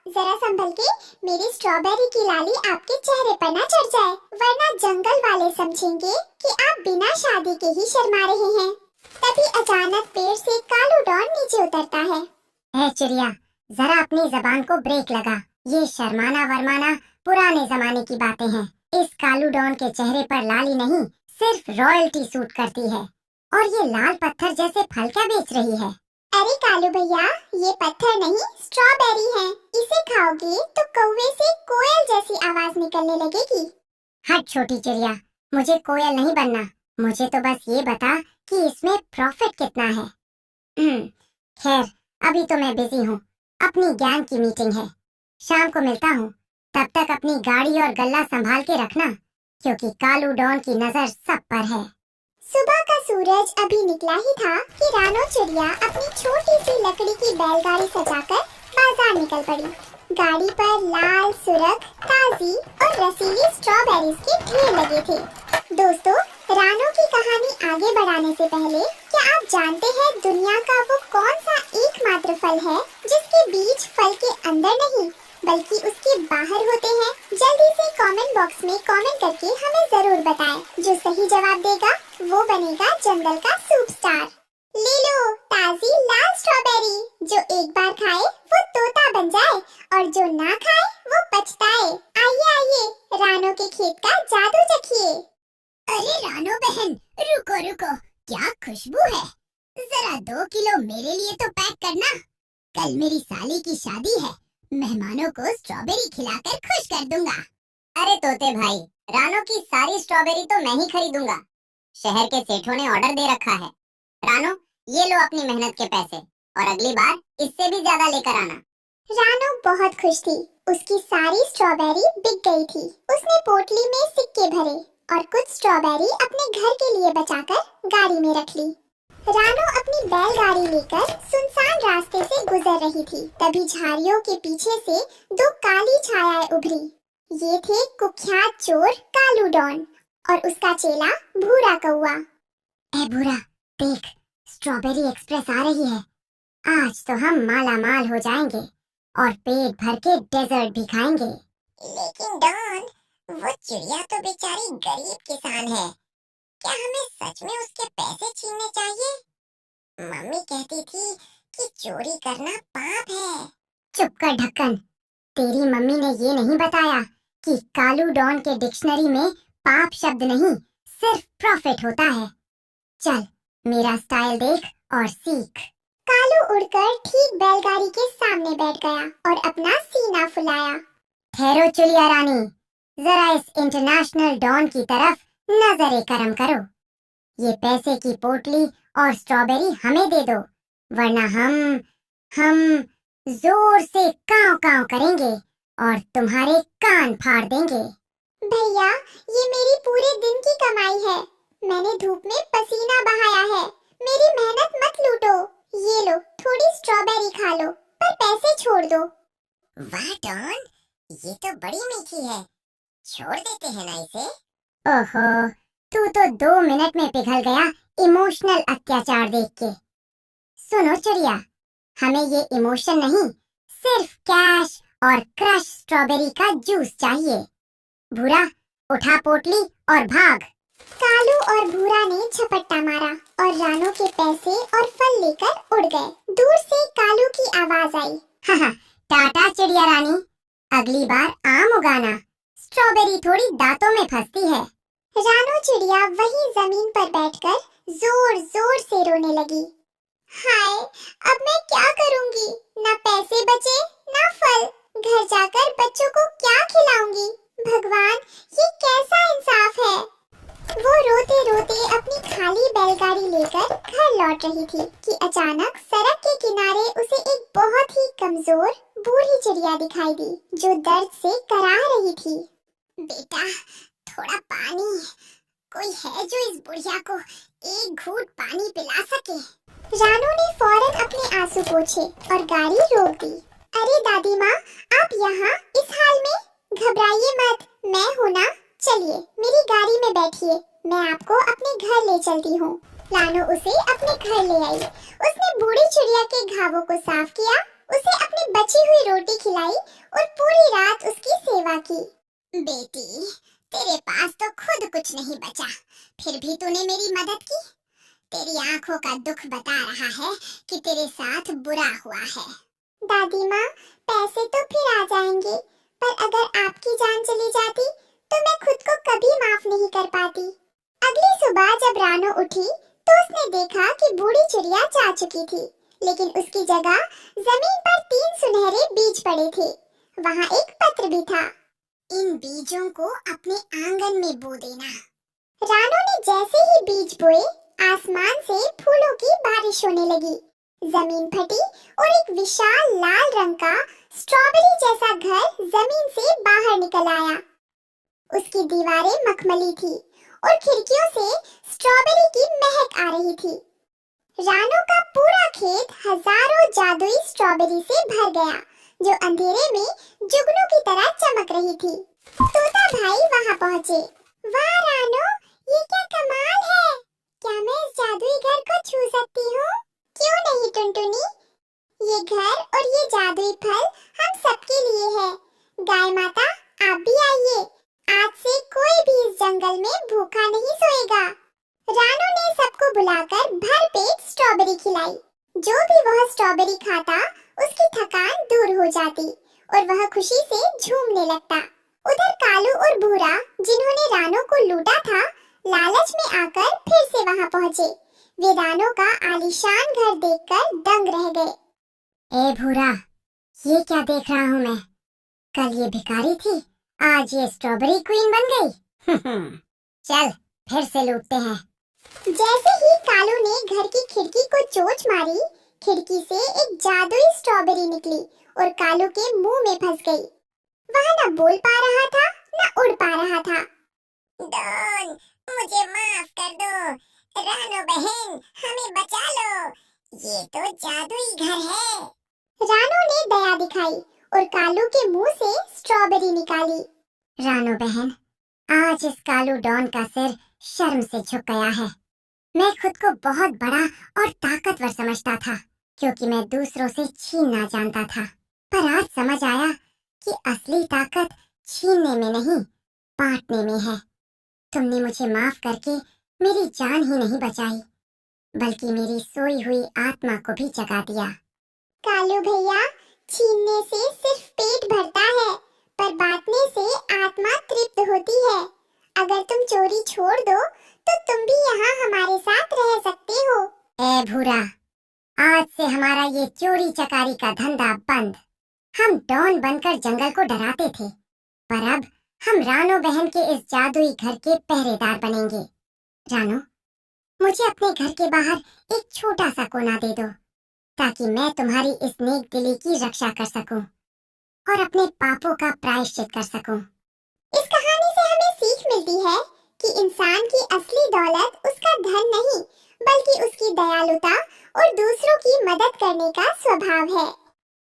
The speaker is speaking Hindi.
जरा संभल के, मेरी स्ट्रॉबेरी की लाली आपके चेहरे पर ना चढ़ जाए, वरना जंगल वाले समझेंगे कि आप बिना शादी के ही शर्मा रहे हैं। तभी अचानक पेड़ से कालू डॉन नीचे उतरता है। ए चिड़िया, जरा अपनी जबान को ब्रेक लगा। ये शर्माना वरमाना पुराने जमाने की बातें हैं। इस कालू डॉन के चेहरे पर लाली नहीं, सिर्फ रॉयल्टी सूट करती है। और ये लाल पत्थर जैसे फल क्या बेच रही है? अरे कालू भैया, ये पत्थर नहीं, स्ट्रॉबेरी है। इसे खाओगे तो कौवे से कोयल जैसी आवाज निकलने लगेगी। हट छोटी चिड़िया, मुझे कोयल नहीं बनना। मुझे तो बस ये बता कि इसमें प्रॉफिट कितना है। खैर, अभी तो मैं बिजी हूँ, अपनी गैंग की मीटिंग है। शाम को मिलता हूँ। तब तक अपनी गाड़ी और गल्ला संभाल के रखना, क्योंकि कालू डॉन की नजर सब पर है। सुबह का सूरज अभी निकला ही था कि रानो चिड़िया अपनी छोटी सी लकड़ी की बैलगाड़ी सजाकर बाजार निकल पड़ी। गाड़ी पर लाल, सुरख, ताजी और रसीली स्ट्रॉबेरीज के ढेर लगे थे। दोस्तों, रानो की कहानी आगे बढ़ाने से पहले क्या आप जानते हैं दुनिया का वो कौन सा एकमात्र फल है जिसके बीज फल के अंदर नहीं बल्कि उसके बाहर होते हैं? जल्दी से कमेंट बॉक्स में कमेंट करके हमें जरूर बताएं। जो सही जवाब देगा वो बनेगा जंगल का सुपरस्टार। ले लो ताजी लाल स्ट्रॉबेरी, जो एक बार खाए वो तोता बन जाए और जो ना खाए वो पछताए। आइए आइए, रानो के खेत का जादू चखिए। अरे रानो बहन, रुको रुको, क्या खुशबू है। जरा 2 किलो मेरे लिए तो पैक करना। कल मेरी साली की शादी है, मेहमानों को स्ट्रॉबेरी खिलाकर खुश कर दूंगा। अरे तोते भाई, रानो की सारी स्ट्रॉबेरी तो मैं ही खरीदूंगा। शहर के सेठों ने ऑर्डर दे रखा है। रानो, ये लो अपनी मेहनत के पैसे, और अगली बार इससे भी ज्यादा लेकर आना। रानो बहुत खुश थी। उसकी सारी स्ट्रॉबेरी बिक गई थी। उसने पोटली में सिक्के भरे और कुछ स्ट्रॉबेरी अपने घर के लिए बचाकर गाड़ी में रख ली। रानो अपनी बैलगाड़ी लेकर सुनसान रास्ते से गुजर रही थी। तभी झाड़ियों के पीछे से 2 काली छायाएं उभरी। ये थे कुख्यात चोर कालू डॉन और उसका चेला भूरा कौआ। ए भूरा, देख, स्ट्रॉबेरी एक्सप्रेस आ रही है। आज तो हम माला माल हो जाएंगे और पेट भर के डेजर्ट भी खाएंगे। लेकिन डॉन, वो चिड़िया तो बेचारी गरीब किसान है। क्या हमें सच में उसके पैसे छीनने चाहिए? मम्मी कहती थी कि चोरी करना पाप है। चुप कर ढक्कन, तेरी मम्मी ने ये नहीं बताया कि कालू डॉन के डिक्शनरी में पाप शब्द नहीं, सिर्फ प्रॉफिट होता है। चल, मेरा स्टाइल देख और सीख। कालू उड़कर ठीक बैलगाड़ी के सामने बैठ गया और अपना सीना फुलाया। ठहरो चुलिया रानी, जरा इस इंटरनेशनल डॉन की तरफ नजर करम करो। ये पैसे की पोटली और स्ट्रॉबेरी हमें दे दो, वरना हम जोर से काव काव करेंगे और तुम्हारे कान फाड़ देंगे। भैया, ये मेरी पूरे दिन की कमाई है। मैंने धूप में पसीना बहाया है। मेरी मेहनत मत लूटो। ये लो, थोड़ी स्ट्रॉबेरी खा लो, पर पैसे छोड़ दो। वाह डॉन, ये तो बड़ी मीठी है। छोड़ देते हैं ना इसे। ओहो, तू तो 2 मिनट में पिघल गया इमोशनल अत्याचार देख के। सुनो चिड़िया, हमें ये इमोशन नहीं, सिर्फ कैश और क्रश स्ट्रॉबेरी का जूस चाहिए। भूरा, उठा पोटली और भाग। कालू और भूरा ने झपट्टा मारा और रानो के पैसे और फल लेकर उड़ गए। दूर से कालू की आवाज आई, हाँ, टाटा चिड़िया रानी, अगली बार आम उगाना, स्ट्रॉबेरी थोड़ी दांतों में फंसती है। रानो चिड़िया वहीं जमीन पर बैठकर जोर जोर से रोने लगी। हाय, अब मैं क्या करूंगी? ना पैसे बचे, ना फल। घर जाकर बच्चों को क्या खिलाऊंगी? भगवान, ये कैसा इंसाफ है? वो रोते रोते अपनी खाली बैलगाड़ी लेकर घर लौट रही थी कि अचानक सड़क के किनारे उसे एक बहुत ही कमजोर बूढ़ी चिड़िया दिखाई दी, जो दर्द से कराह रही थी। बेटा, थोड़ा पानी। कोई है जो इस बुढ़िया को एक घूंट पानी पिला सके? रानो ने फौरन अपने आंसू पोंछे और गाड़ी रोक दी। अरे दादी माँ, आप यहाँ इस हाल में? घबराइए मत, मैं हूँ ना। चलिए मेरी गाड़ी में बैठिए, मैं आपको अपने घर ले चलती हूँ। लानो उसे अपने घर ले आई। उसने बूढ़ी चिड़िया के घावों को साफ किया, उसे अपने बची हुई रोटी खिलाई और पूरी रात उसकी सेवा की। बेटी, तेरे पास तो खुद कुछ नहीं बचा, फिर भी तूने मेरी मदद की। तेरी आंखों का दुख बता रहा है कि तेरे साथ बुरा हुआ है। दादी माँ, पैसे तो फिर आ जाएंगे, पर अगर आपकी जान चली जाती तो मैं खुद को कभी माफ नहीं कर पाती। अगली सुबह जब रानो उठी तो उसने देखा कि बूढ़ी चिड़िया जा चुकी थी, लेकिन उसकी जगह जमीन पर 3 सुनहरे बीज पड़े थे। वहाँ एक पत्र भी था। इन बीजों को अपने आंगन में बो देना। रानो ने जैसे ही बीज बोए, आसमान से फूलों की बारिश होने लगी। जमीन फटी और एक विशाल लाल रंग का स्ट्रॉबेरी जैसा घर जमीन से बाहर निकल आया। उसकी दीवारें मखमली थी और खिड़कियों से स्ट्रॉबेरी की महक आ रही थी। रानो का पूरा खेत हजारों जादुई स्ट्रॉबेरी से भर गया, जो अंधेरे में जुगनू की तरह चमक रही थी। तोता भाई वहां पहुंचे। वाह रानो, ये क्या कमाल है! क्या मैं इस जादुई घर को छू सकती हूँ? क्यों नहीं टुनटुनी? ये घर और ये जादुई फल हम सबके लिए है। गाय माता, आप भी आइए। आज से कोई भी इस जंगल में भूखा नहीं सोएगा। रानो ने सबको बुलाकर भर पेट स्ट्रॉबेरी खिलाई। जो भी वह स्ट्रॉबेरी खाता, उसकी थकान दूर हो जाती और वह खुशी से झूमने लगता। उधर कालू और भूरा, जिन्होंने रानो को लूटा था, लालच में आकर फिर से वहां पहुंचे। वे रानो का आलीशान घर देखकर दंग रह गए। ए भूरा, ये क्या देख रहा हूँ मैं? कल ये भिखारी थी, आज ये स्ट्रॉबेरी क्वीन बन गई। चल, फिर से लूटते हैं। जैसे ही कालू ने घर की खिड़की को चोंच मारी, खिड़की से एक जादुई स्ट्रॉबेरी निकली और कालू के मुंह में फंस गई। वह न बोल पा रहा था, न उड़ पा रहा था। डॉन, मुझे माफ कर दो। रानो बहन, हमें बचा लो। ये तो जादुई घर है। रानो ने दया दिखाई और कालू के मुंह से स्ट्रॉबेरी निकाली। रानो बहन, आज इस कालू डॉन का सिर शर्म से झुक गया है। मैं खुद को बहुत बड़ा और ताकतवर समझता था, क्योंकि मैं दूसरों से छीनना जानता था। पर आज समझ आया कि असली ताकत छीनने में नहीं, बांटने में है। तुमने मुझे माफ करके मेरी जान ही नहीं बचाई, बल्कि मेरी सोई हुई आत्मा को भी जगा दिया। कालू भैया, छीनने से सिर्फ पेट भरता है, पर बांटने से आत्मा तृप्त होती है। अगर तुम चोरी छोड़ दो तो तुम भी यहाँ हमारे साथ रह सकते हो। ए भूरा, आज से हमारा ये चोरी चकारी का धंधा बंद। हम डॉन बनकर जंगल को डराते थे, पर अब हम रानो बहन के इस जादुई घर के पहरेदार बनेंगे। रानो, मुझे अपने घर के बाहर एक छोटा सा कोना दे दो, ताकि मैं तुम्हारी इस नेक दिली की रक्षा कर सकूं और अपने पापों का प्रायश्चित कर सकूं। इस कहानी से हमें सीख मिलती है कि इंसान की असली दौलत उसका धन नहीं, बल्कि उसकी दयालुता और दूसरों की मदद करने का स्वभाव है।